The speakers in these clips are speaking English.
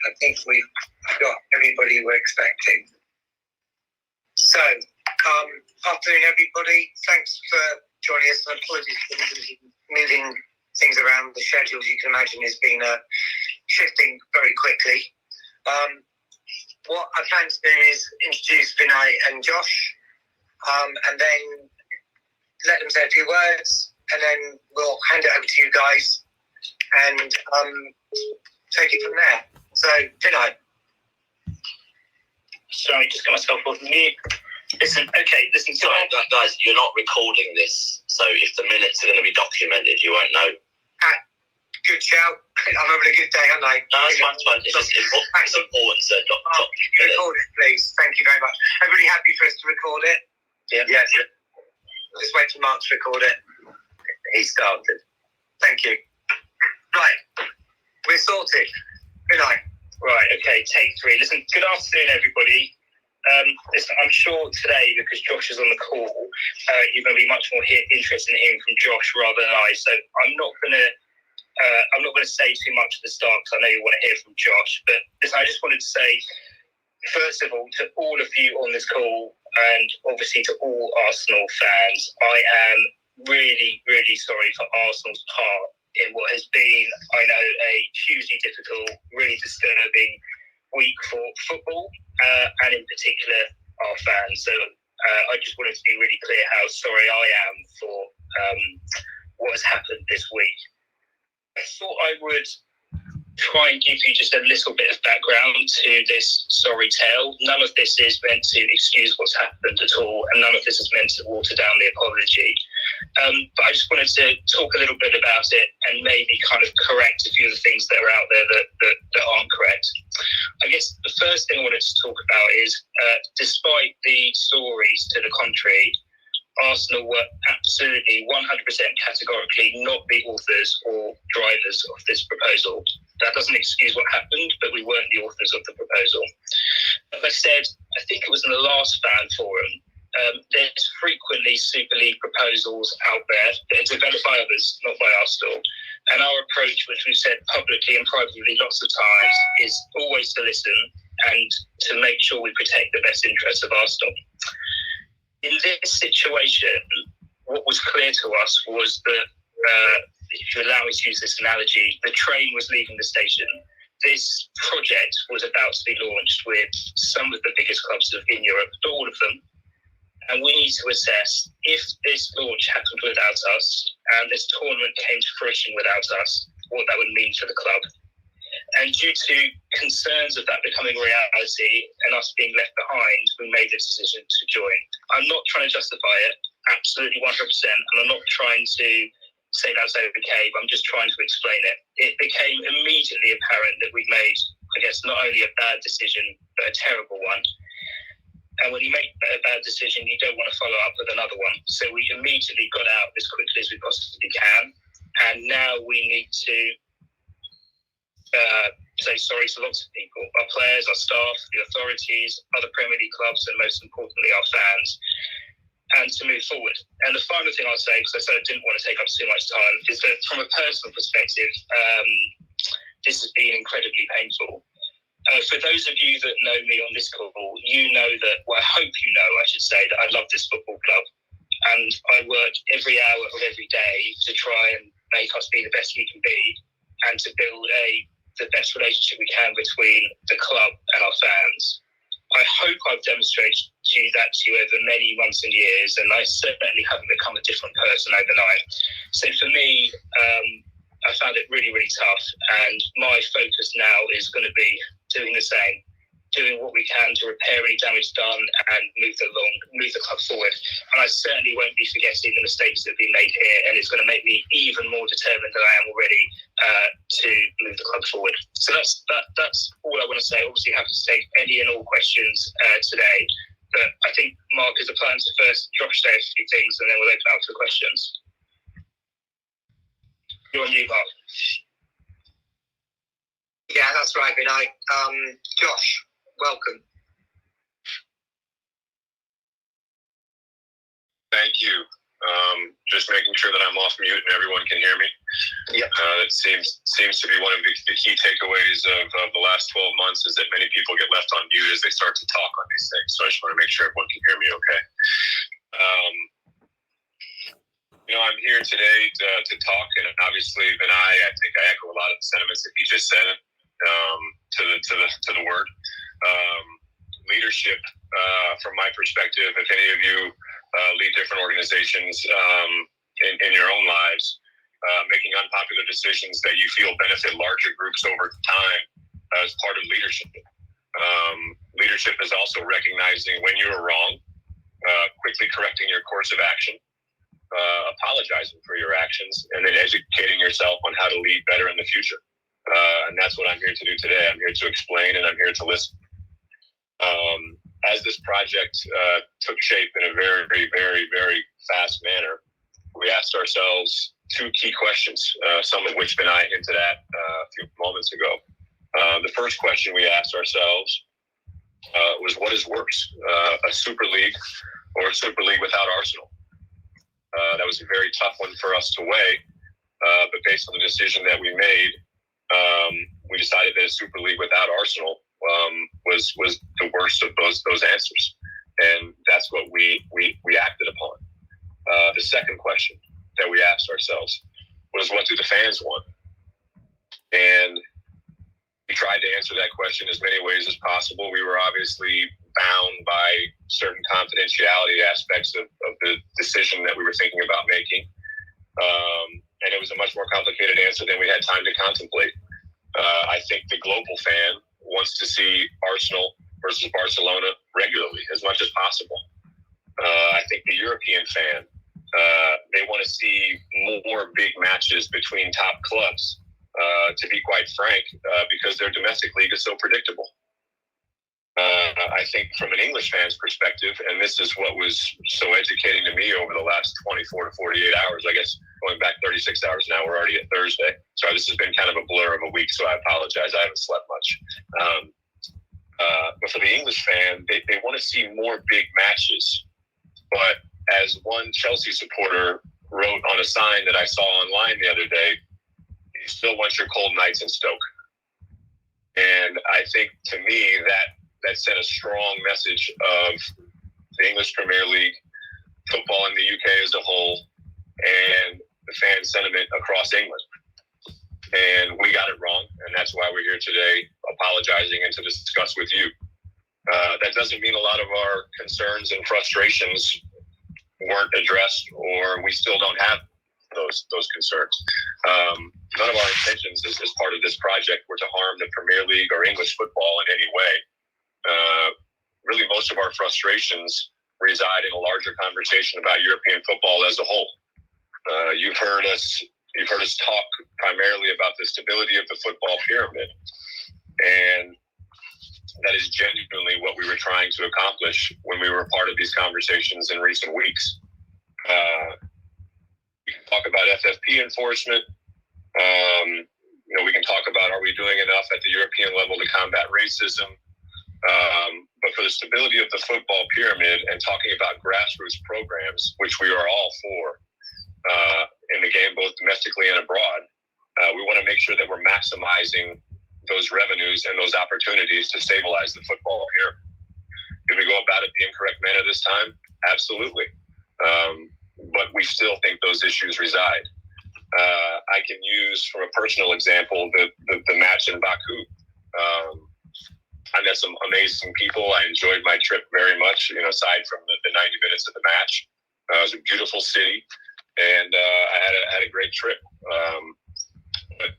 I think we've got everybody we're expecting. So, afternoon, everybody. Thanks for joining us. Apologies for moving things around. The schedule, as you can imagine, has been shifting very quickly. What I plan to do is introduce Vinay and Josh, and then let them say a few words, and then we'll hand it over to you guys and take it from there. So, Vinay. Sorry, just got myself off mute. Listen, sorry, guys, you're not recording this, so if the minutes are going to be documented, you won't know. Good shout. I'm having a good day, aren't I? No, it's fine. It's just important, sir. Record it, please. Thank you very much. Everybody happy for us to record it? Yeah. Yes. I'll just wait for Mark to record it. He started. Thank you. Right. We're sorted. Good night. Right, okay, take 3. Listen, good afternoon, everybody. Listen, I'm sure today, because Josh is on the call, you're going to be much more interested in hearing from Josh rather than I. So I'm not going to say too much at the start because I know you want to hear from Josh. But listen, I just wanted to say, first of all, to all of you on this call, and obviously to all Arsenal fans, I am really, really sorry for Arsenal's part in what has been, I know, a hugely difficult, really disturbing week for football, and in particular our fans. So I just wanted to be really clear how sorry I am for what has happened this week. I thought I would try and give you just a little bit of background to this sorry tale. None of this is meant to excuse what's happened at all, and none of this is meant to water down the apology. But I just wanted to talk a little bit about it and maybe kind of correct a few of the things that are out there that aren't correct. I guess the first thing I wanted to talk about is, despite the stories to the contrary, Arsenal were absolutely 100% categorically not the authors or drivers of this proposal. That doesn't excuse what happened, but we weren't the authors of the proposal. As I said, I think it was in the last fan forum, there's frequently Super League proposals out there that are developed by others, not by Arsenal. And our approach, which we've said publicly and privately lots of times, is always to listen and to make sure we protect the best interests of Arsenal. In this situation, what was clear to us was that, if you allow me to use this analogy, the train was leaving the station. This project was about to be launched with some of the biggest clubs in Europe, not all of them. And we need to assess if this launch happened without us and this tournament came to fruition without us, what that would mean for the club. And due to concerns of that becoming reality and us being left behind, we made the decision to join. I'm not trying to justify it, absolutely 100%, and I'm not trying to say that's okay, but I'm just trying to explain it. It became immediately apparent that we'd made, I guess, not only a bad decision, but a terrible one. And when you make a bad decision, you don't want to follow up with another one. So we immediately got out as quickly as we possibly can. And now we need to say sorry to lots of people, our players, our staff, the authorities, other Premier League clubs, and most importantly, our fans, and to move forward. And the final thing I'll say, because I said I didn't want to take up too much time, is that from a personal perspective, this has been incredibly painful. For those of you that know me on this call, you know that, well, I hope you know, I should say, that I love this football club. And I work every hour of every day to try and make us be the best we can be and to build the best relationship we can between the club and our fans. I hope I've demonstrated that to you over many months and years, and I certainly haven't become a different person overnight. So for me, I found it really, really tough, and my focus now is going to be doing the same, doing what we can to repair any damage done and move the club forward. And I certainly won't be forgetting the mistakes that have been made here, and it's going to make me even more determined than I am already to move the club forward. So that's all I want to say. Obviously, happy to take any and all questions today, but I think Mark is the plan to first Josh say a few things, and then we'll open up for questions. You're on mute, Mark. Yeah, that's right, Vinay. Josh, welcome. Thank you. Just making sure that I'm off mute and everyone can hear me. Yep. It seems to be one of the key takeaways of the last 12 months is that many people get left on mute as they start to talk on these things. So I just want to make sure everyone can hear me okay. I'm here today to talk, and obviously Vinay, I think I echo a lot of the sentiments that he just said to the word. Leadership, from my perspective, if any of you lead different organizations in your own lives, making unpopular decisions that you feel benefit larger groups over time as part of leadership. Leadership is also recognizing when you are wrong, quickly correcting your course of action, apologizing for your actions, and then educating yourself on how to lead better in the future. And that's what I'm here to do today. I'm here to explain, and I'm here to listen. As this project took shape in a very, very, very, very fast manner, we asked ourselves two key questions, some of which Vinay hinted at a few moments ago. The first question we asked ourselves was, what is worse, a Super League or a Super League without Arsenal? That was a very tough one for us to weigh, but based on the decision that we made, we decided that a Super League without Arsenal was the worst of those answers, and that's what we acted upon. The second question that we asked ourselves was, what do the fans want? And we tried to answer that question as many ways as possible. We were obviously bound by certain confidentiality aspects of the decision that we were thinking about making. And it was a much more complicated answer than we had time to contemplate. I think the global fan wants to see Arsenal versus Barcelona regularly, as much as possible. I think the European fan, they want to see more big matches between top clubs, to be quite frank, because their domestic league is so predictable. I think from an English fan's perspective, and this is what was so educating to me over the last 24 to 48 hours, I guess going back 36 hours now, we're already at Thursday. Sorry, this has been kind of a blur of a week, so I apologize. I haven't slept much. But for the English fan, they want to see more big matches. But as one Chelsea supporter wrote on a sign that I saw online the other day, you still want your cold nights in Stoke. And I think, to me, that sent a strong message of the English Premier League, football in the UK as a whole, and the fan sentiment across England. And we got it wrong, and that's why we're here today apologizing and to discuss with you. That doesn't mean a lot of our concerns and frustrations weren't addressed, or we still don't have those concerns. None of our intentions as part of this project were to harm the Premier League or English football in any way. Really, most of our frustrations reside in a larger conversation about European football as a whole. You've heard us talk primarily about the stability of the football pyramid, and that is genuinely what we were trying to accomplish when we were part of these conversations in recent weeks. We can talk about FFP enforcement. We can talk about, are we doing enough at the European level to combat racism? But for the stability of the football pyramid and talking about grassroots programs, which we are all for in the game, both domestically and abroad, we want to make sure that we're maximizing those revenues and those opportunities to stabilize the football pyramid. Did we go about it the incorrect manner this time? Absolutely. But we still think those issues reside. I can use, from a personal example, the match in Baku. I met some amazing people. I enjoyed my trip very much, aside from the 90 minutes of the match. It was a beautiful city, and I had a great trip. But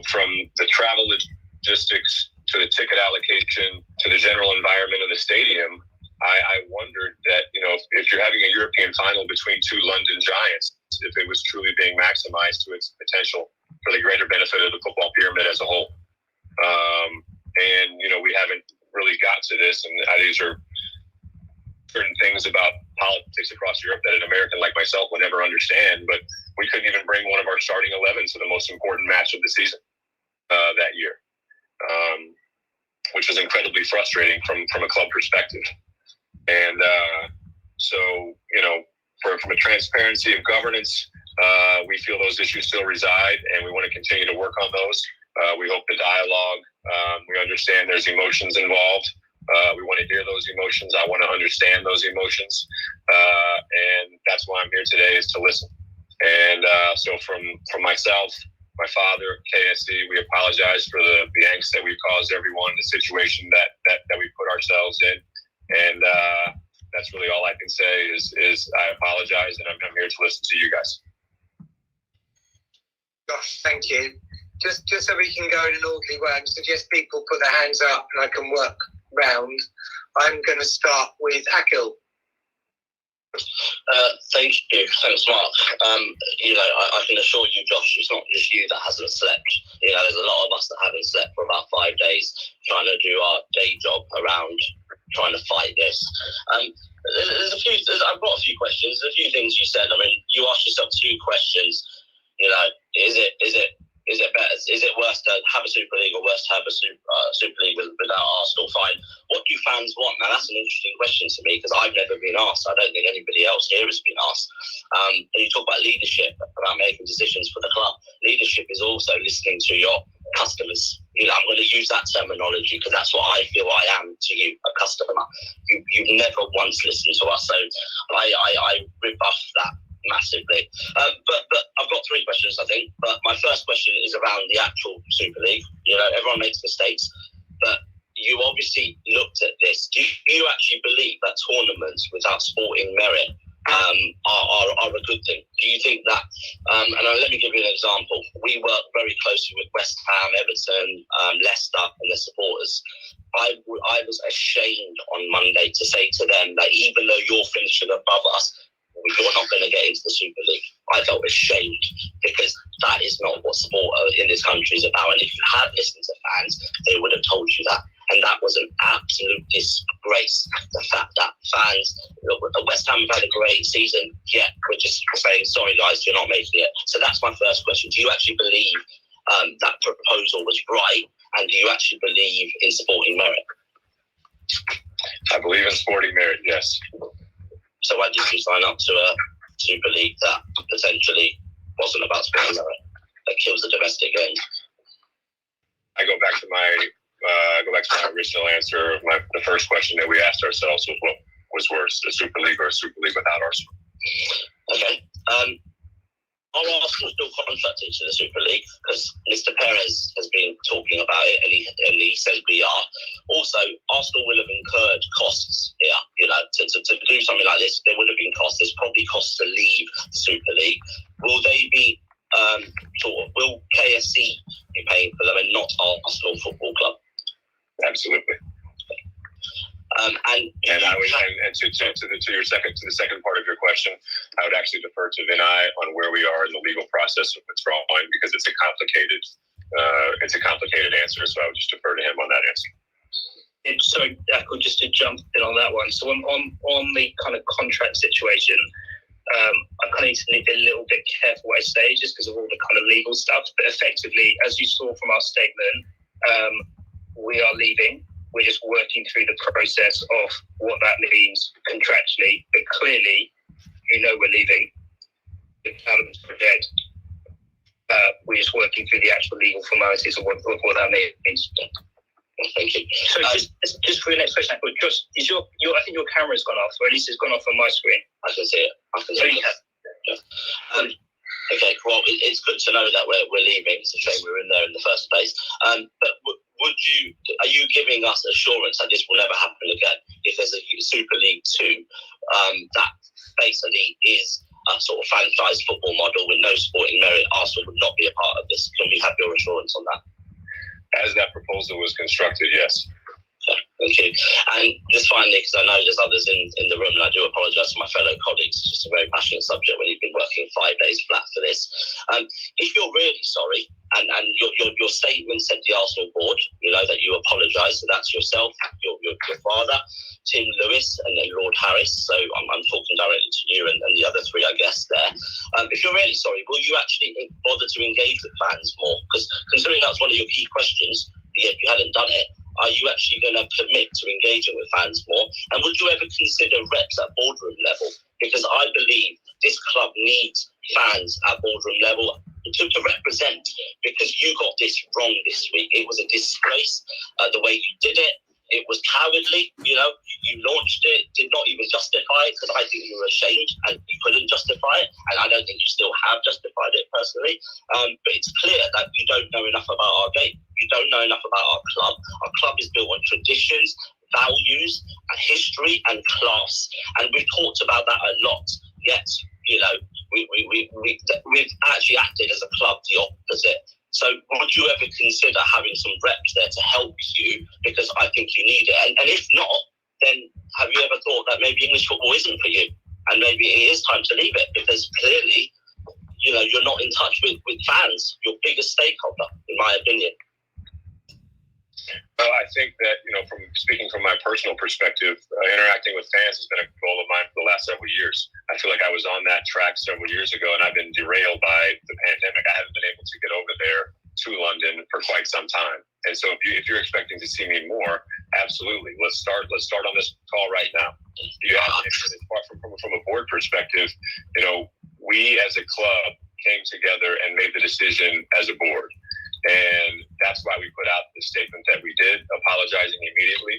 from the travel logistics to the ticket allocation to the general environment of the stadium, I wondered that, if you're having a European final between two London giants, if it was truly being maximized to its potential for the greater benefit of the football pyramid as a whole. And we haven't really got to this, and these are certain things about politics across Europe that an American like myself would never understand, but we couldn't even bring one of our starting 11 to the most important match of the season that year, which was incredibly frustrating from a club perspective. And so, from a transparency of governance, We feel those issues still reside, and we want to continue to work on those. We hope the dialogue, we understand there's emotions involved. We want to hear those emotions. I want to understand those emotions. And that's why I'm here today, is to listen. And so from myself, my father, KSC, we apologize for the angst that we caused everyone, the situation that we put ourselves in. And that's really all I can say is I apologize, and I'm here to listen to you guys. Josh, thank you. Just so we can go in an orderly way, I suggest people put their hands up and I can work round. I'm going to start with Akil. Thank you. Thanks, Mark. I can assure you, Josh, it's not just you that hasn't slept. There's a lot of us that haven't slept for about 5 days trying to do our day job around trying to fight this. I've got a few questions. There's a few things you said. I mean, you asked yourself 2 questions. Is it better? Is it worse to have a Super League or worse to have a Super League without Arsenal? Fine. What do fans want? Now, that's an interesting question to me, because I've never been asked. I don't think anybody else here has been asked. And you talk about leadership, about making decisions for the club. Leadership is also listening to your customers. I'm going to use that terminology because that's what I feel I am to you, a customer. You've never once listened to us, so I rebuff that massively. But I've got 3 questions, I think. But my first question is around the actual Super League. Everyone makes mistakes, but you obviously looked at this. Do you actually believe that tournaments without sporting merit are a good thing? Do you think that, and let me give you an example. We work very closely with West Ham, Everton, Leicester and the supporters. I was ashamed on Monday to say to them that even though you're finishing above us, you're not going to get into the Super League. I felt ashamed, because that is not what sport in this country is about. And if you had listened to fans, they would have told you that. And that was an absolute disgrace. The fact that fans, West Ham have had a great season, yet we're just saying, sorry guys, you're not making it. So that's my first question. Do you actually believe that proposal was right? And do you actually believe in sporting merit? I believe in sporting merit, yes. So why did you sign up to a Super League that potentially wasn't about sporting merit, that kills the domestic game? I go back to my original answer. The first question that we asked ourselves was, what was worse, a Super League or a Super League without Arsenal? Okay. Are Arsenal still contracted to the Super League? Because Mr. Perez has been talking about it, and he says we are. Also, Arsenal will have incurred costs here. To do something like this, there would have been costs. There's probably costs to leave the Super League. Will they be will KSC be paying for them and not Arsenal Football Club? Absolutely. To the second part of your question, I would actually defer to Vinay on where we are in the legal process of withdrawing, because it's a complicated answer. So I would just defer to him on that answer. Sorry, Akil, just to jump in on that one. So on the kind of contract situation, I kind of need to be a little bit careful what I say, just because of all the kind of legal stuff. But effectively, as you saw from our statement, we are leaving. We're just working through the process of what that means contractually. But clearly, we're leaving. The elements are dead. We're just working through the actual legal formalities of what that means. Thank you. So just for your next question, just I think your camera's gone off, or at least it's gone off on my screen. I can see it. Yeah. Okay. Well, it's good to know that we're leaving. It's a shame we were in there in the first place. But are you giving us assurance that this will never happen again? If there's a Super League 2, that basically is a sort of franchise football model with no sporting merit, Arsenal would not be a part of this. Can we have your assurance on that? As that proposal was constructed, yes. Yeah, thank you. And just finally, because I know there's others in the room, and I do apologise to my fellow colleagues, it's just a very passionate subject when you've been working 5 days flat for this. If you're really sorry, and your statement said the Arsenal board, that you apologise, so that's yourself, your father, Tim Lewis, and then Lord Harris, so I'm talking directly to you and the other 3, I guess, there. If you're really sorry, will you actually bother to engage with fans more? Because considering that's one of your key questions, if you hadn't done it, are you actually going to commit to engaging with fans more? And would you ever consider reps at boardroom level? Because I believe this club needs fans at boardroom level to represent, because you got this wrong this week. It was a disgrace, the way you did it. It was cowardly, you launched it, did not even justify it, because I think you were ashamed and you couldn't justify it, and I don't think you still have justified it personally. But it's clear that you don't know enough about our game. You don't know enough about our club. Our club is built on traditions, values, and history and class, and we've talked about that a lot. Yet, we've actually acted as a club the opposite. So would you ever consider having some reps there to help you? Because I think you need it. And if not, then have you ever thought that maybe English football isn't for you? And maybe it is time to leave it, because clearly, you're not in touch with fans, your biggest stakeholder, in my opinion. Well, I think that, from speaking from my personal perspective, interacting with fans has been a goal of mine for the last several years. I feel like I was on that track several years ago, and I've been derailed by the pandemic. I haven't been able to get over there to London for quite some time. And so if you're expecting to see me more, absolutely. Let's start on this call right now. From a board perspective, we as a club came together and made the decision as a board. And that's why we put out the statement that we did, apologizing immediately.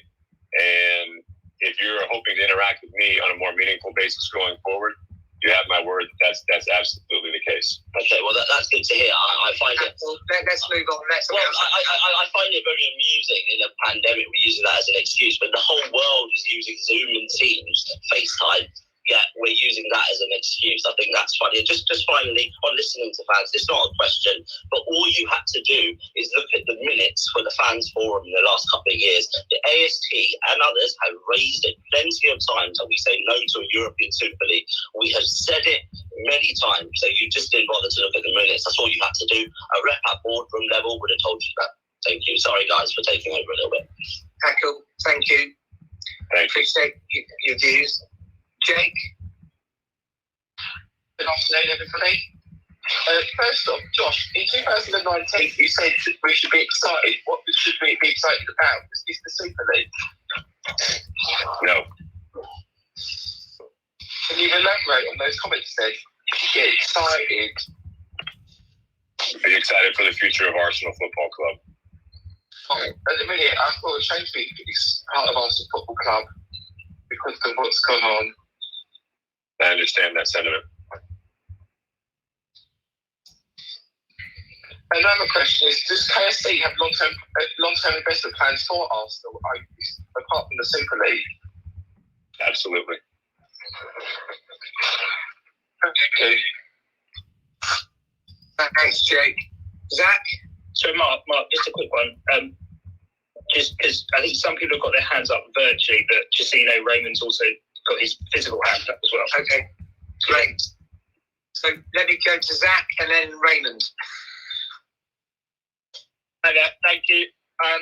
And if you're hoping to interact with me on a more meaningful basis going forward, you have my word that that's absolutely the case. Okay, well, that's good to hear. I find it... Let's move on. I find it very amusing in a pandemic we're using that as an excuse, but the whole world is using Zoom and Teams, FaceTime. Yeah, we're using that as an excuse. I think that's funny. Just finally, on listening to fans, it's not a question, but all you had to do is look at the minutes for the fans forum in the last couple of years. The AST and others have raised it plenty of times that we say no to a European Super League. We have said it many times, so you just didn't bother to look at the minutes. That's all you had to do. A rep at boardroom level would have told you that. Thank you. Sorry, guys, for taking over a little bit. Hackle, thank you. Appreciate your views. Jake? Good afternoon, everybody. First off, Josh, in 2019, you said we should be excited. What should we be excited about? Is the Super League? No. Can you elaborate on those comments then? Get excited. Be excited for the future of Arsenal Football Club. At the minute, I thought it changed me. It's part of Arsenal Football Club because of what's gone on. I understand that sentiment. Another question is, does KSC have long-term investment plans for Arsenal, apart from the Super League? Absolutely. Okay. Thanks, Jake. Zach? So, Mark, just a quick one. Just because I think some people have got their hands up virtually, but just so you know, Raymond's also got his physical hand up as well. Okay, great. So let me go to Zach and then Raymond. Hi there, thank you. I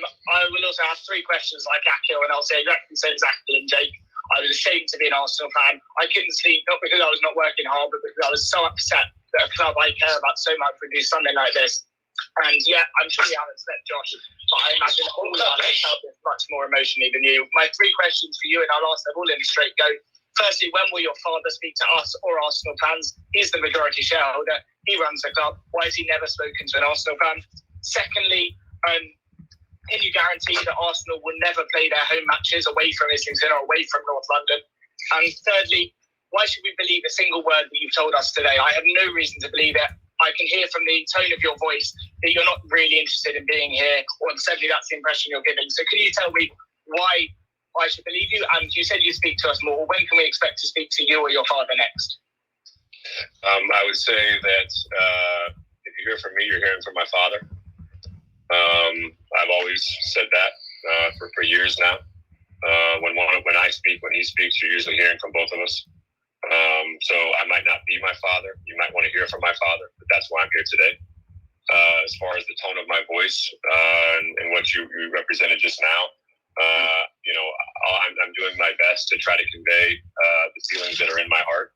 will also have three questions like Akil, and I'll say exactly the same as Akil and Jake. I was ashamed to be an Arsenal fan. I couldn't sleep, not because I was not working hard, but because I was so upset that a club I care about so much would do something like this. And yeah, I'm sure you haven't slept, Josh, but I imagine all of us felt this much more emotionally than you. My three questions for you, and I'll ask them all in a straight go. Firstly, when will your father speak to us or Arsenal fans? He's the majority shareholder. He runs the club. Why has he never spoken to an Arsenal fan? Secondly, can you guarantee that Arsenal will never play their home matches away from Islington or away from North London? And thirdly, why should we believe a single word that you've told us today? I have no reason to believe it. I can hear from the tone of your voice that you're not really interested in being here, or certainly that's the impression you're giving. So can you tell me why I should believe you? And you said you speak to us more. When can we expect to speak to you or your father next? I would say that if you hear from me, you're hearing from my father. I've always said that for years now. When I speak, when he speaks, you're usually hearing from both of us. So I might not be my father. You might want to hear from my father, but that's why I'm here today. As far as the tone of my voice and what you represented just now, I'm doing my best to try to convey the feelings that are in my heart.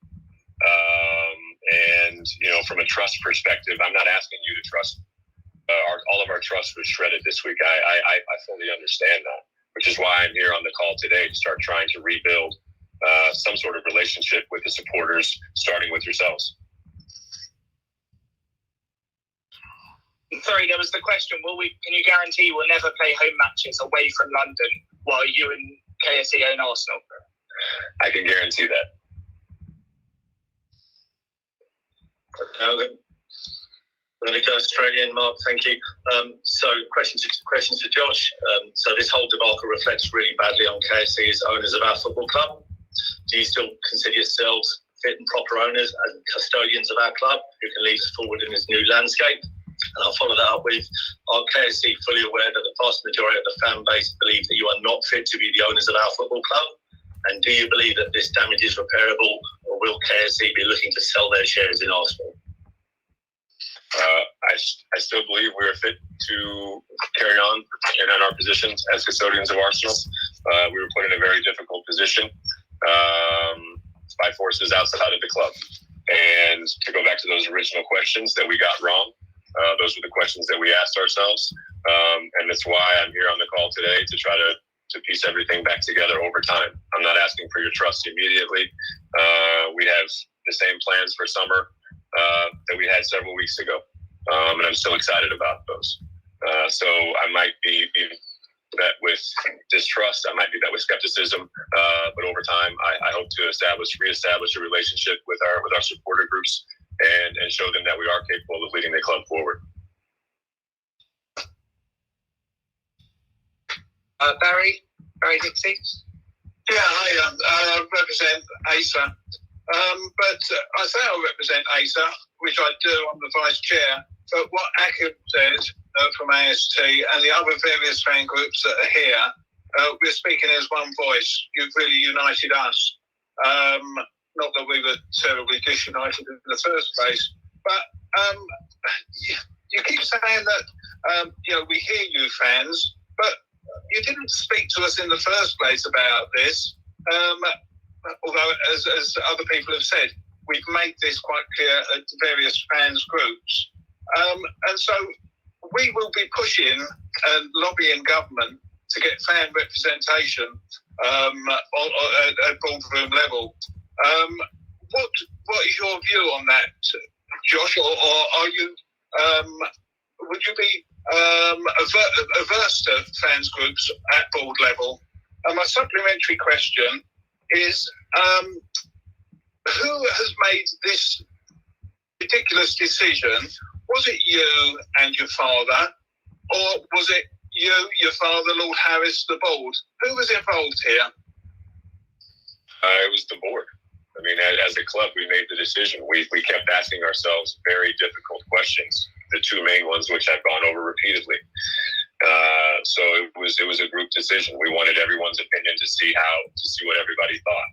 And from a trust perspective, I'm not asking you to trust. All of our trust was shredded this week. I fully understand that, which is why I'm here on the call today to start trying to rebuild some sort of relationship with the supporters, starting with yourselves. Sorry, there was the question. Can you guarantee we'll never play home matches away from London while you and KSE own Arsenal? I can guarantee that. Okay, I'm going to go Australian, Mark. Thank you. So, questions to Josh. So, this whole debacle reflects really badly on KSE as owners of our football club. Do you still consider yourselves fit and proper owners and custodians of our club who can lead us forward in this new landscape? And I'll follow that up with, are KSE fully aware that the vast majority of the fan base believe that you are not fit to be the owners of our football club? And do you believe that this damage is repairable, or will KSE be looking to sell their shares in Arsenal? I still believe we are fit to carry on in our positions as custodians of Arsenal. We were put in a very difficult position by forces outside of the club. And to go back to those original questions that we got wrong, those were the questions that we asked ourselves. And that's why I'm here on the call today to try to piece everything back together over time. I'm not asking for your trust immediately. We have the same plans for summer that we had several weeks ago. And I'm still excited about those. So I might be met with distrust. I might be met with skepticism. But over time, I hope to reestablish a relationship with our supporter groups and show them that we are capable of leading the club forward. Barry Dixie? Yeah, I represent ASA. But I say I represent ASA, which I do. I'm the vice chair. But what Akim said from AST and the other various fan groups that are here, we're speaking as one voice. You've really united us. Not that we were terribly disunited in the first place, but you keep saying that we hear you fans, but you didn't speak to us in the first place about this. Although, as other people have said, we've made this quite clear at various fans groups. And so we will be pushing and lobbying government to get fan representation at boardroom level. What is your view on that, Josh? Or are you would you be averse to fans groups at board level? And my supplementary question is, who has made this ridiculous decision? Was it you and your father, or was it you, your father, Lord Harris, the board? Who was involved here? It was the board. I mean, as a club, we made the decision. We kept asking ourselves very difficult questions. The two main ones, which I've gone over repeatedly. So it was a group decision. We wanted everyone's opinion to see what everybody thought.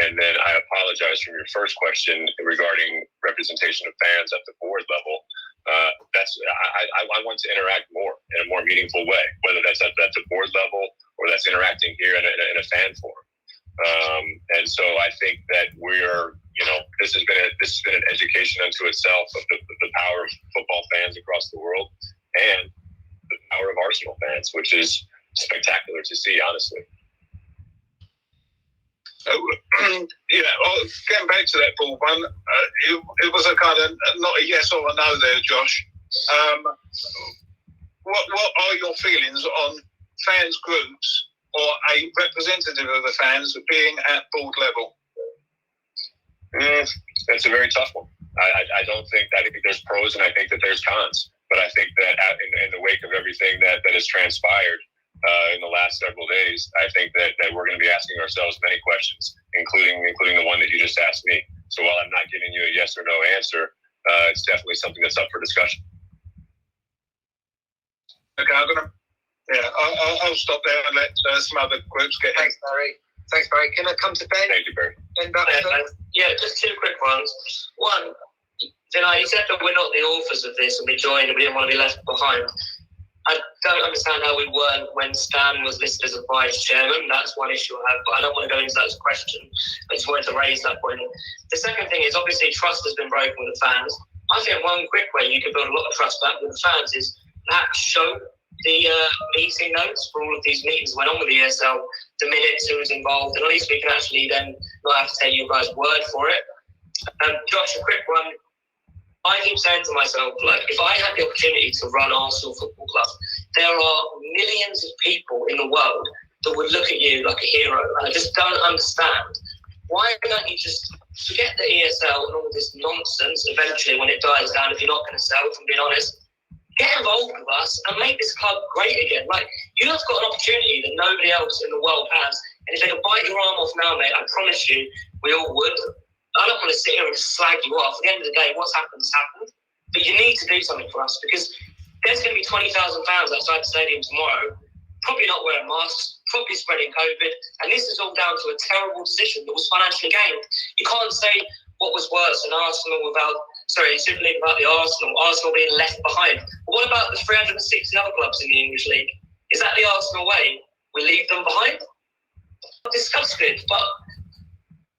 And then I apologize for your first question regarding representation of fans at the board level. I want to interact more in a more meaningful way, whether that's at the board level or that's interacting here in a fan forum. And so I think that this has been an education unto itself of the power of football fans across the world and the power of Arsenal fans, which is spectacular to see, honestly. Getting back to that ball one, it was a kind of not a yes or a no there, Josh. What are your feelings on fans groups or a representative of the fans being at board level? That's a very tough one. I think there's pros and I think that there's cons. But I think that in the wake of everything that has transpired in the last several days, I think that we're going to be asking ourselves many questions, including the one that you just asked me. So while I'm not giving you a yes or no answer, it's definitely something that's up for discussion. Okay, I'll stop there and let some other groups get in. Thanks, Barry. Can I come to Ben? Thank you, Barry. Ben just two quick ones. One, you said that we're not the authors of this and we joined and we didn't want to be left behind. I don't understand how we weren't when Stan was listed as a vice chairman. That's one issue I have, but I don't want to go into that as a question. I just wanted to raise that point. The second thing is obviously trust has been broken with the fans. I think one quick way you can build a lot of trust back with the fans is perhaps show the meeting notes for all of these meetings that went on with the ESL, the minutes, who was involved, and at least we can actually then not have to take you guys' word for it. Josh, a quick one. I keep saying to myself, like, if I had the opportunity to run Arsenal Football Club, there are millions of people in the world that would look at you like a hero. And I just don't understand. Why don't you just forget the ESL and all this nonsense eventually when it dies down, if you're not going to sell, if I'm being honest? Get involved with us and make this club great again. Like, you have got an opportunity that nobody else in the world has. And if they could bite your arm off now, mate, I promise you, we all would. I don't want to sit here and slag you off. At the end of the day, what's happened has happened. But you need to do something for us, because there's going to be 20,000 fans outside the stadium tomorrow, probably not wearing masks, probably spreading COVID. And this is all down to a terrible decision that was financially gained. You can't say what was worse than Arsenal Super League about the Arsenal being left behind. But what about the 360 other clubs in the English League? Is that the Arsenal way? We leave them behind? I'm disgusted, but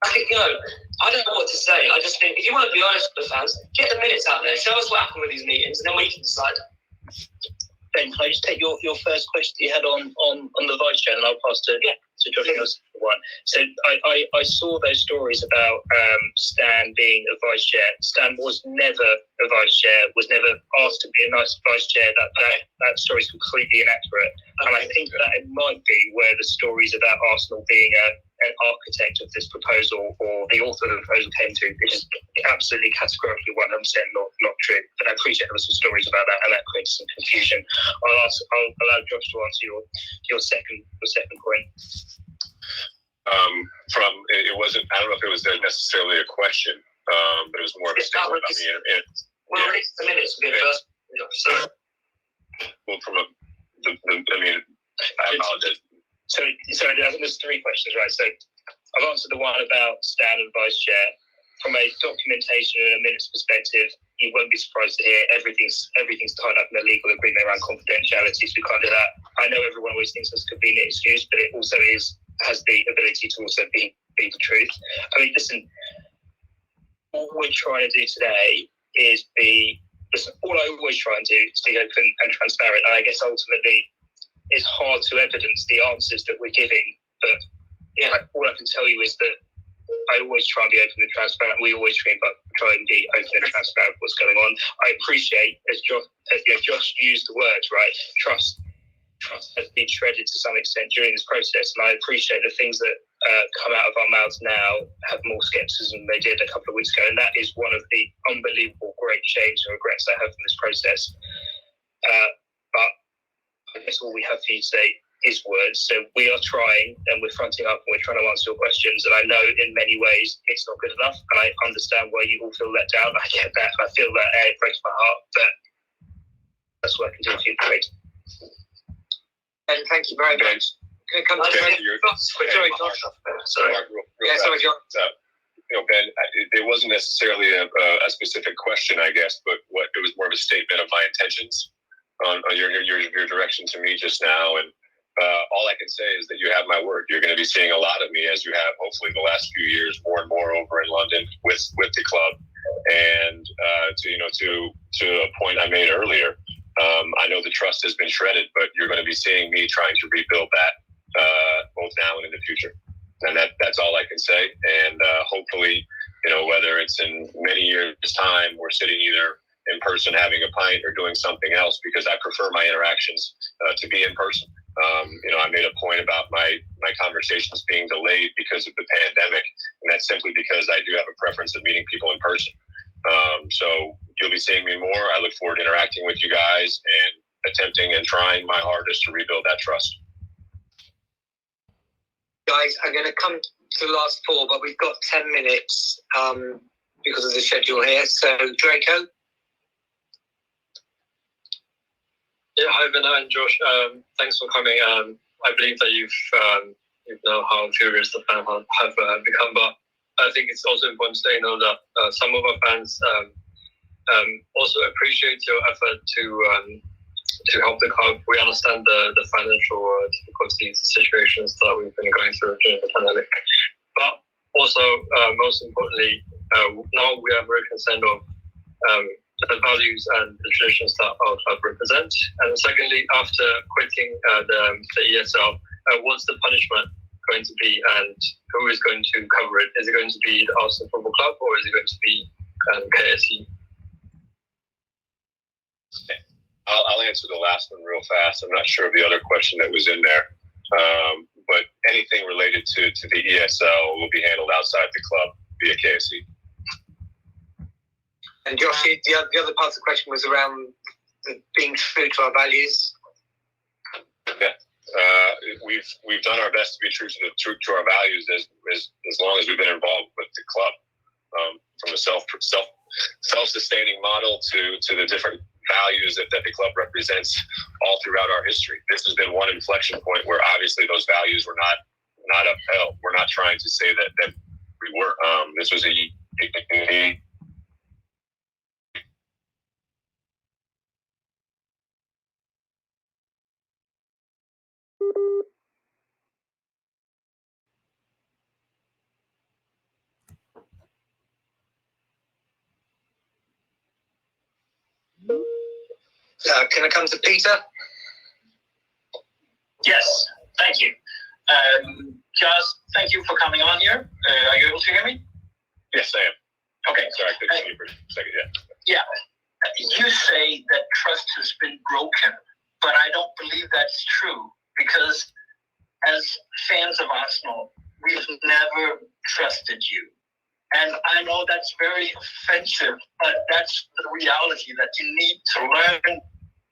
I think, I don't know what to say. I just think if you want to be honest with the fans, get the minutes out there, show us what happened with these meetings, and then we can decide. Ben, can I just take your first question you had on the vice chair, and I'll pass to Josh one. So I saw those stories about Stan being a vice chair. Stan was never a vice chair, was never asked to be a nice vice chair. That story is completely inaccurate. And I think that it might be where the stories about Arsenal being an architect of this proposal, or the author of the proposal, came to, which is absolutely categorically 100% not true. But I appreciate there were some stories about that, and that creates some confusion. I'll allow Josh to answer your second point. It wasn't. I don't know if it was necessarily a question, but it was more of a statement on the internet. Well, at least the minutes will be first. Well, I apologize. So I think there's three questions, right? So I've answered the one about Stan and vice chair. From a documentation and a minutes perspective, you won't be surprised to hear everything's tied up in a legal agreement around confidentiality, so we can't do that. I know everyone always thinks that's a convenient excuse, but it also has the ability to also be the truth. I mean, listen, all we're trying to do today is all I always try and do is be open and transparent. And I guess ultimately it's hard to evidence the answers that we're giving, but all I can tell you is that I always try and be open and transparent. We always try and be open and transparent with what's going on. I appreciate, as Josh used the words, right, trust has been shredded to some extent during this process, and I appreciate the things that come out of our mouths now have more skepticism than they did a couple of weeks ago, and that is one of the unbelievable great shames and regrets I have from this process. But I guess all we have for you today is words. So we are trying, and we're fronting up, and we're trying to answer your questions, and I know in many ways it's not good enough, and I understand why you all feel let down. I get that, and I feel that it breaks my heart, but that's what I can do for you. Great. And thank you very much. Can I come to Sorry, John. Ben, it wasn't necessarily a specific question, I guess, but it was more of a statement of my intentions on your direction to me just now. And all I can say is that you have my word. You're going to be seeing a lot of me, as you have hopefully the last few years, more and more over in London with the club. And to a point I made earlier, I know the trust has been shredded, but you're going to be seeing me trying to rebuild that both now and in the future. And that's all I can say. And hopefully, whether it's in many years' time, we're sitting either in person having a pint or doing something else, because I prefer my interactions to be in person. I made a point about my conversations being delayed because of the pandemic, and that's simply because I do have a preference of meeting people in person. So you'll be seeing me more. I look forward to interacting with you guys and attempting and trying my hardest to rebuild that trust. Guys, I'm going to come to the last four, but we've got 10 minutes because of the schedule here. So, Draco? Yeah, hi, Vinay and Josh. Thanks for coming. I believe that you know how furious the fans have become, but I think it's also important to know that some of our fans also appreciate your effort to help the club. We understand the financial difficulties, the situations that we've been going through during the pandemic, but also most importantly, now we are very concerned of the values and the traditions that our club represent. And secondly, after quitting the ESL, what's the punishment going to be, and who is going to cover it? Is it going to be the Arsenal Football Club, or is it going to be KSE? I'll answer the last one real fast. I'm not sure of the other question that was in there. But anything related to the ESL will be handled outside the club via KSE. And Josh, the other part of the question was around being true to our values. Yeah, we've done our best to be true to our values as long as we've been involved with the club. From a self-sustaining model to the different values that the club represents all throughout our history. This has been one inflection point where obviously those values were not upheld. We're not trying to say that we were. This was a Can I come to Peter? Yes, thank you. Just thank you for coming on here. Are you able to hear me? Yes, I am. Okay. Sorry, I couldn't see you for a second. Yeah. You say that trust has been broken, but I don't believe that's true because as fans of Arsenal, we've never trusted you. And I know that's very offensive, but that's the reality that you need to learn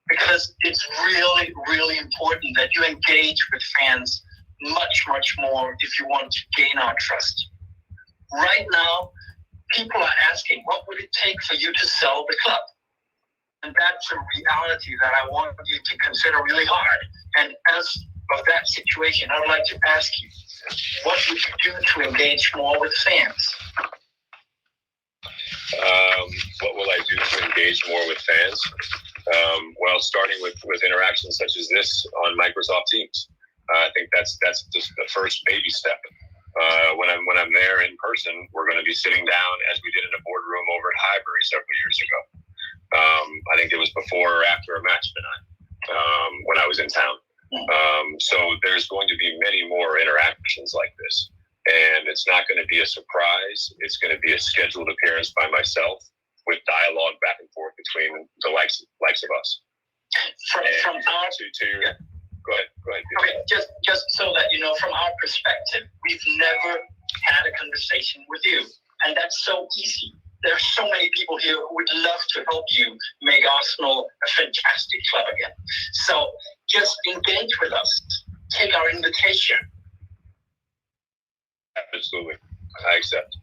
because it's really, really important that you engage with fans much, much more if you want to gain our trust. Right now, people are asking, what would it take for you to sell the club? And that's a reality that I want you to consider really hard. And as of that situation, I would like to ask you, what would you do to engage more with fans? What will I do to engage more with fans? Well, starting with interactions such as this on Microsoft Teams. I think that's just the first baby step. When I'm there in person, we're going to be sitting down as we did in a boardroom over at Highbury several years ago. I think it was before or after a match tonight when I was in town. So there's going to be many more interactions like this. And it's not going to be a surprise. It's going to be a scheduled appearance by myself with dialogue back and forth between the likes of us. Go ahead. Okay, just so that you know, from our perspective, we've never had a conversation with you, and that's so easy. There are so many people here who would love to help you make Arsenal a fantastic club again. So just engage with us. Take our invitation. Absolutely, I accept.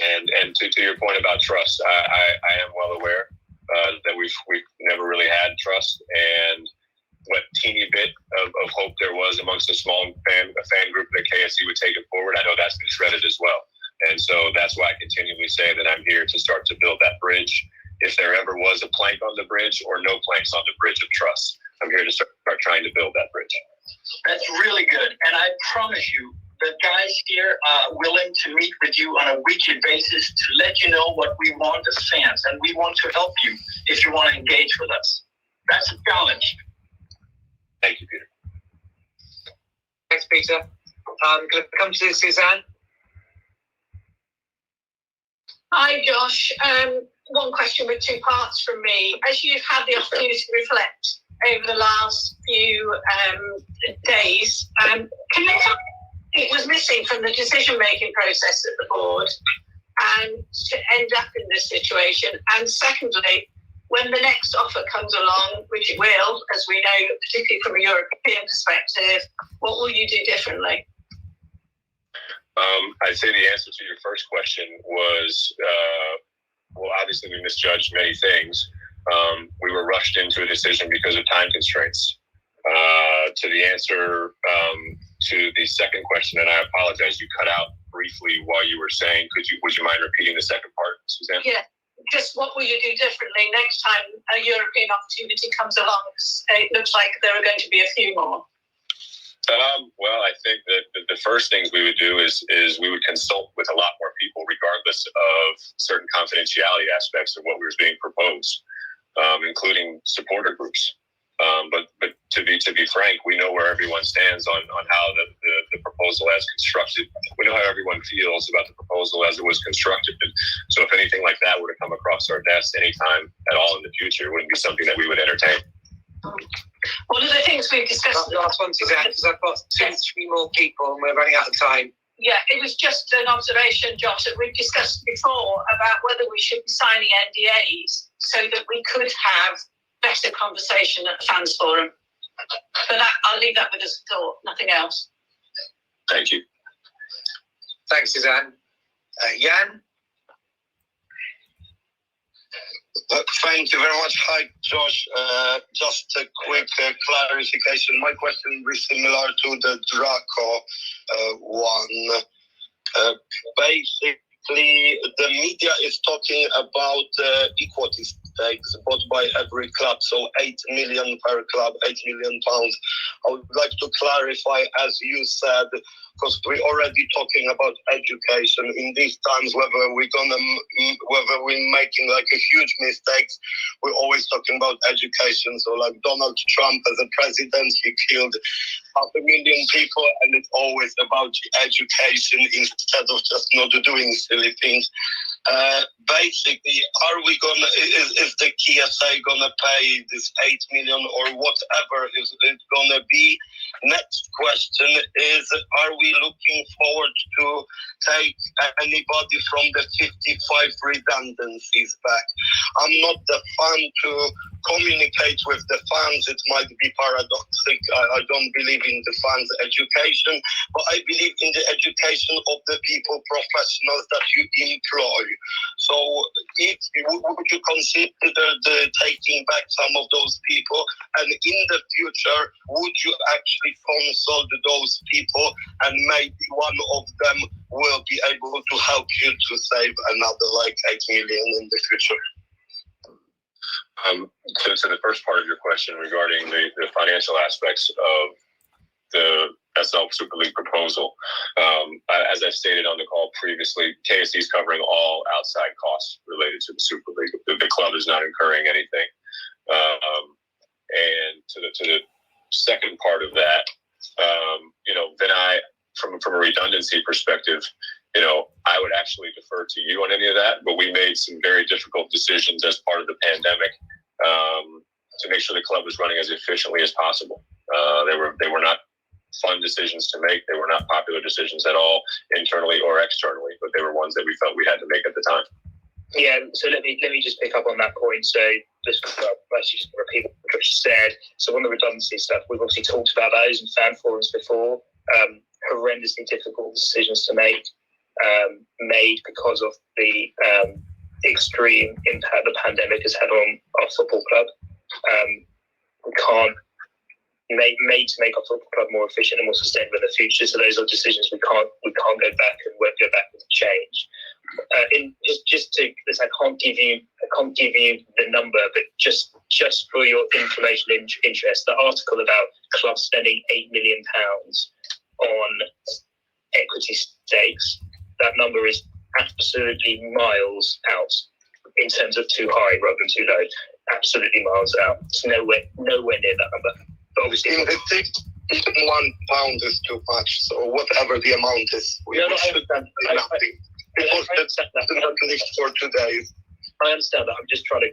And to your point about trust, I am well aware that we've never really had trust, and what teeny bit of hope there was amongst a small fan group that KSE would take it forward, I know that's been shredded as well. And so that's why I continually say that I'm here to start to build that bridge. If there ever was a plank on the bridge or no planks on the bridge of trust, I'm here to start trying to build that bridge. That's really good. And I promise you, the guys here are willing to meet with you on a weekly basis to let you know what we want as fans. And we want to help you if you want to engage with us. That's a challenge. Thank you, Peter. Thanks, Peter. Can I come to Suzanne? Hi, Josh. One question with two parts from me. As you've had the opportunity to reflect over the last few days, can you tell me what was missing from the decision-making process at the board and to end up in this situation? And secondly, when the next offer comes along, which it will, as we know, particularly from a European perspective, what will you do differently? I'd say the answer to your first question was, well, obviously we misjudged many things. We were rushed into a decision because of time constraints. To the answer to the second question, and I apologize, you cut out briefly while you were saying, would you mind repeating the second part, Suzanne? Yeah, just what will you do differently next time a European opportunity comes along? It looks like there are going to be a few more. Well, I think that the first things we would do is we would consult with a lot more people, regardless of certain confidentiality aspects of what was being proposed, including supporter groups. But to be frank, we know where everyone stands on how the proposal as constructed. We know how everyone feels about the proposal as it was constructed. So if anything like that were to come across our desk anytime at all in the future, it wouldn't be something that we would entertain. One of the things we've discussed. Last one, Suzanne, because I've got three more people and we're running out of time. Yeah, it was just an observation, Josh, that we've discussed before about whether we should be signing NDAs so that we could have better conversation at the fans forum. But I'll leave that with us thought, nothing else. Thank you. Thanks, Suzanne. Jan? Thank you very much. Hi, Josh. Just a quick clarification. My question is similar to the Draco one. Basically, the media is talking about equity stakes bought by every club, so 8 million per club, £8 million. I would like to clarify, as you said, because we're already talking about education in these times, whether we're making like a huge mistakes, we're always talking about education. So like Donald Trump as a president, he killed 500,000 people, and it's always about education instead of just not doing silly things. Basically, are we gonna? Is the KSA gonna pay this 8 million or whatever is it gonna be? Next question is: are we looking forward to take anybody from the 55 redundancies back? I'm not the fan to communicate with the fans. It might be paradoxical. I don't believe in the fans' education, but I believe in the education of the people, professionals that you employ. So would you consider taking back some of those people? And in the future, would you actually consult those people and maybe one of them will be able to help you to save another like 8 million in the future? To the first part of your question regarding the financial aspects of the SL Super League proposal, as I've stated on the call previously, KSE is covering all outside costs related to the Super League. The club is not incurring anything. And to the second part of that, then from a redundancy perspective, I would actually defer to you on any of that. But we made some very difficult decisions as part of the pandemic to make sure the club was running as efficiently as possible. They were not fun decisions to make. They were not popular decisions at all, internally or externally, but they were ones that we felt we had to make at the time. Yeah, so let me just pick up on that point. So just just repeat what Josh said. So on the redundancy stuff, we've obviously talked about those in fan forums before. Horrendously difficult decisions to make, made because of the extreme impact the pandemic has had on our football club. We can't made to make our football club more efficient and more sustainable in the future. So those are decisions we can't go back and won't go back and change. I can't give you the number, but just for your information interest, the article about clubs spending £8 million on equity stakes, that number is absolutely miles out in terms of too high rather than too low. Absolutely miles out. It's nowhere near that number. But obviously, even £1 is too much. So whatever the amount is, we should do nothing. Because that's not least for 2 days. I understand that. I'm just trying to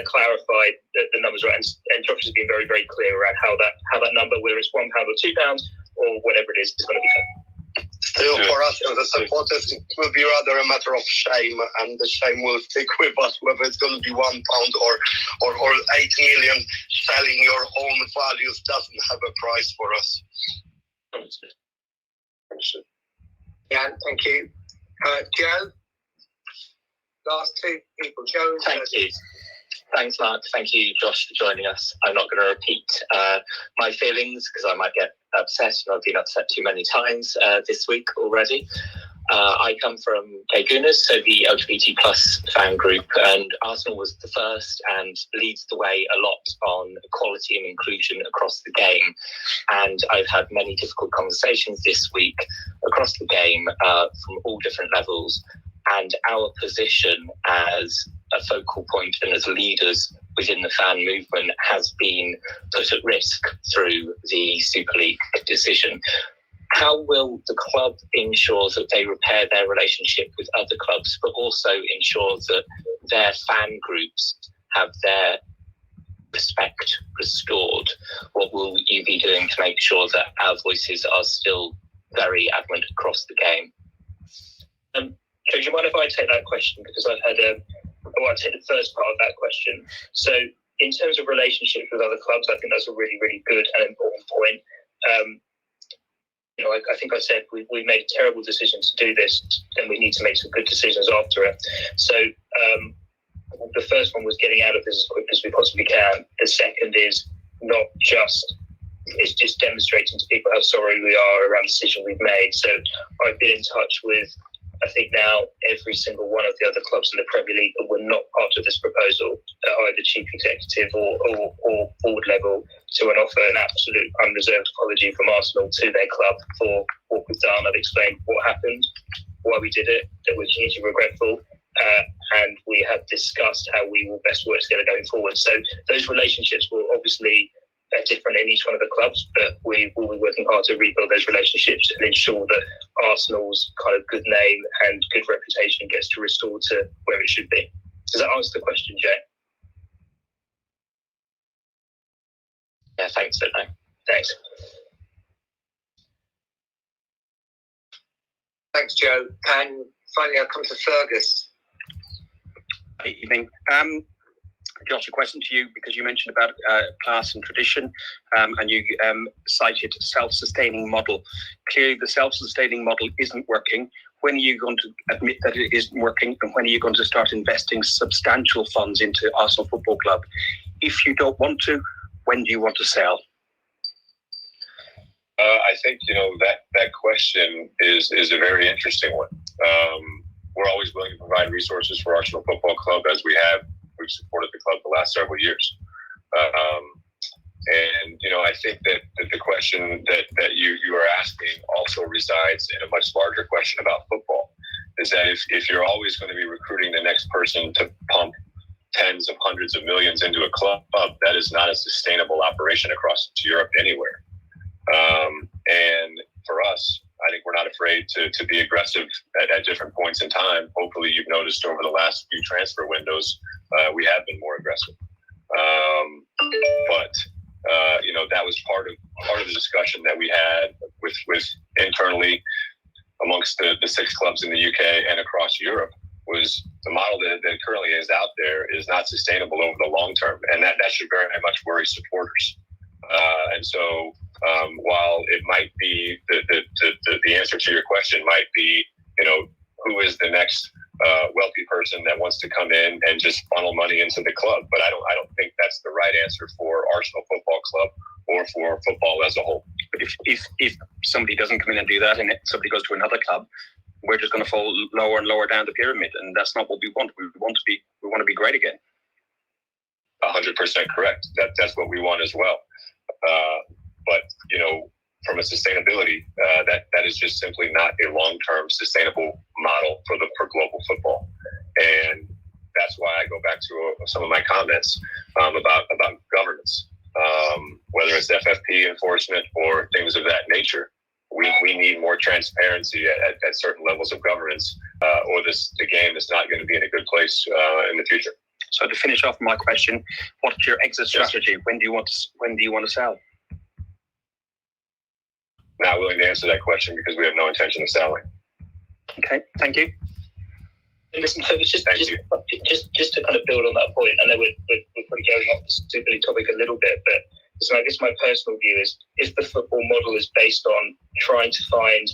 clarify the numbers, right? And Josh has been very, very clear around how that number, whether it's £1 or £2 or whatever it is going to be. Still, for us as a supporters, it will be rather a matter of shame, and the shame will stick with us, whether it's going to be £1 or 8 million. Selling your own values doesn't have a price for us. Understood. Yeah, thank you. Joe? Last two people. Joe. Thank you. Thanks, Mark. Thank you, Josh, for joining us. I'm not going to repeat my feelings because I might get upset, and I've been upset too many times this week already. I come from Gunners, so the LGBT plus fan group, and Arsenal was the first and leads the way a lot on equality and inclusion across the game. And I've had many difficult conversations this week across the game from all different levels. And our position as a focal point and as leaders within the fan movement has been put at risk through the Super League decision. how will the club ensure that they repair their relationship with other clubs, but also ensure that their fan groups have their respect restored? What will you be doing to make sure that our voices are still very adamant across the game? Do you mind if I take that question? Because I've had I'll take the first part of that question. So in terms of relationships with other clubs, I think that's a really, really good and important point. I think I said we made a terrible decision to do this, and we need to make some good decisions after it. So the first one was getting out of this as quick as we possibly can. The second is it's just demonstrating to people how sorry we are around the decision we've made. So I've been in touch with, I think now, every single one of the other clubs in the Premier League that were not part of this proposal at either chief executive or board level to offer an absolute unreserved apology from Arsenal to their club for what we've done. I've explained what happened, why we did it, that we're hugely regretful, and we have discussed how we will best work together going forward. So those relationships will obviously are different in each one of the clubs, but we will be working hard to rebuild those relationships and ensure that Arsenal's kind of good name and good reputation gets to restore to where it should be. Does that answer the question, Jay? Yeah, thanks, Sidney. Thanks. Thanks, Joe. And finally, I'll come to Fergus. Good evening. Josh, a question to you, because you mentioned about class and tradition, and you cited self-sustaining model. Clearly, the self-sustaining model isn't working. When are you going to admit that it isn't working, and when are you going to start investing substantial funds into Arsenal Football Club? If you don't want to, when do you want to sell? I think that question is a very interesting one. We're always willing to provide resources for Arsenal Football Club, as we have. We've supported the club the last several years. I think that the question that you are asking also resides in a much larger question about football, is that if you're always going to be recruiting the next person to pump tens of hundreds of millions into a club, that is not a sustainable operation across Europe anywhere. And for us, I think we're not afraid to be aggressive at different points in time. Hopefully you've noticed over the last few transfer windows, we have been more aggressive. But that was part of the discussion that we had with internally amongst the 6 clubs in the UK and across Europe, was the model that currently is out there is not sustainable over the long term. And that should very much worry supporters. And so while it might be the answer to your question might be, who is the next wealthy person that wants to come in and just funnel money into the club, but I don't think that's the right answer for Arsenal Football Club or for football as a whole. But if somebody doesn't come in and do that, and somebody goes to another club, we're just going to fall lower and lower down the pyramid, and that's not what we want. We want to be great again. 100% correct. That's what we want as well. But from a sustainability, that is just simply not a long-term sustainable model for global football. And that's why I go back to some of my comments about governance, whether it's FFP enforcement or things of that nature. We need more transparency at certain levels of governance, or the game is not going to be in a good place in the future. So to finish off my question, what's your exit strategy? When do you want to sell? Not willing to answer that question because we have no intention of selling. Okay, thank you. Listen, just to kind of build on that point, I know we're probably going off the Super League topic a little bit, but listen, I guess my personal view is, if the football model is based on trying to find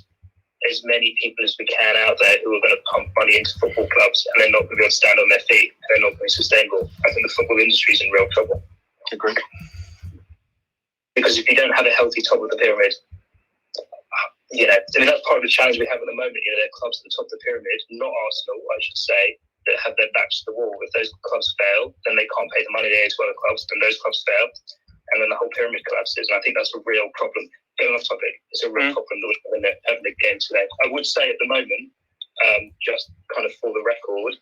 as many people as we can out there who are going to pump money into football clubs, and they're not going to be able to stand on their feet, they're not going to be sustainable, I think the football industry is in real trouble. Agreed. Because if you don't have a healthy top of the pyramid, that's part of the challenge we have at the moment. There are clubs at the top of the pyramid, not Arsenal, I should say, that have their backs to the wall. If those clubs fail, then they can't pay the money they owe to other clubs, then those clubs fail, and then the whole pyramid collapses. And I think that's a real problem. Going off topic, it's a real problem that we're having again today. I would say at the moment, just kind of for the record,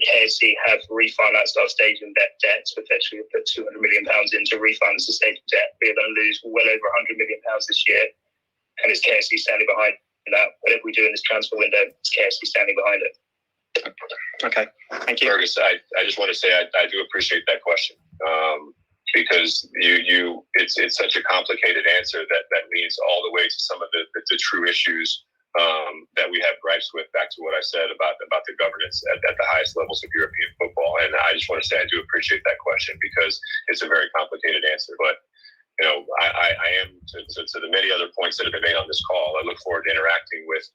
KSC have refinanced our stadium debt, so effectively we've put £200 million in to refinance the stadium debt. We're going to lose well over £100 million this year. and it's KSC standing behind that. Whatever we do in this transfer window, it's KSC standing behind it. Okay, thank you. Fergus, I just want to say I do appreciate that question, because it's such a complicated answer that leads all the way to some of the true issues that we have gripes with. Back to what I said about the governance at the highest levels of European football, and I just want to say I do appreciate that question because it's a very complicated answer. But I am to the many other points that have been made on this call. I look forward to interacting with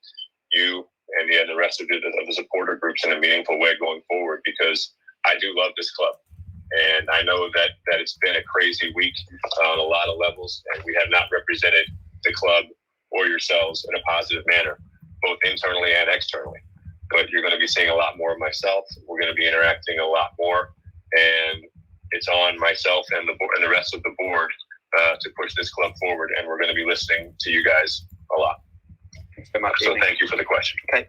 you and the rest of the supporter groups in a meaningful way going forward, because I do love this club. And I know that it's been a crazy week on a lot of levels, and we have not represented the club or yourselves in a positive manner, both internally and externally. But you're going to be seeing a lot more of myself. We're going to be interacting a lot more, and it's on myself and the rest of the board to push this club forward. And we're going to be listening to you guys a lot. So thank you for the question. Okay.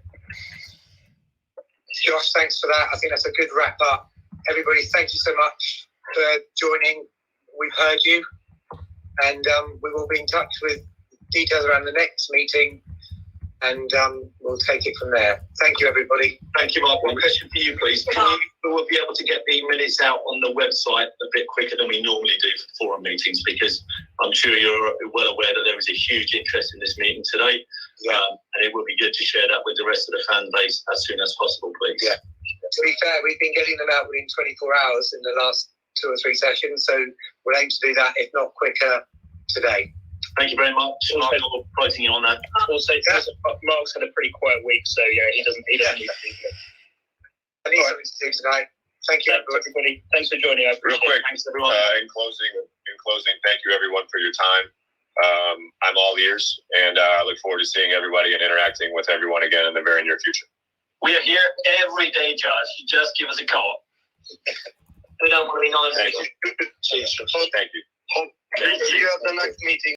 Josh, thanks for that. I think that's a good wrap up. Everybody, thank you so much for joining. We've heard you, and we will be in touch with details around the next meeting, and we'll take it from there. Thank you, everybody. Thank you, Mark. One question for you, please. We'll be able to get the minutes out on the website a bit quicker than we normally do for forum meetings, because I'm sure you're well aware that there is a huge interest in this meeting today. And it would be good to share that with the rest of the fan base as soon as possible, please. Yeah. To be fair, we've been getting them out within 24 hours in the last 2 or 3 sessions, so we'll aim to do that, if not quicker, today. Thank you very much. Mark, for quoting you on that. Also, Mark's had a pretty quiet week, so he doesn't need to do that. I need something to do tonight. Thank you, everybody. Thanks for joining. Real quick, thanks everyone. In closing, thank you everyone for your time. I'm all ears, and I look forward to seeing everybody and interacting with everyone again in the very near future. We are here every day, Josh. You just give us a call. We don't want to be nice. Thank you. Cheers. Thank you. Thank you at the next meeting.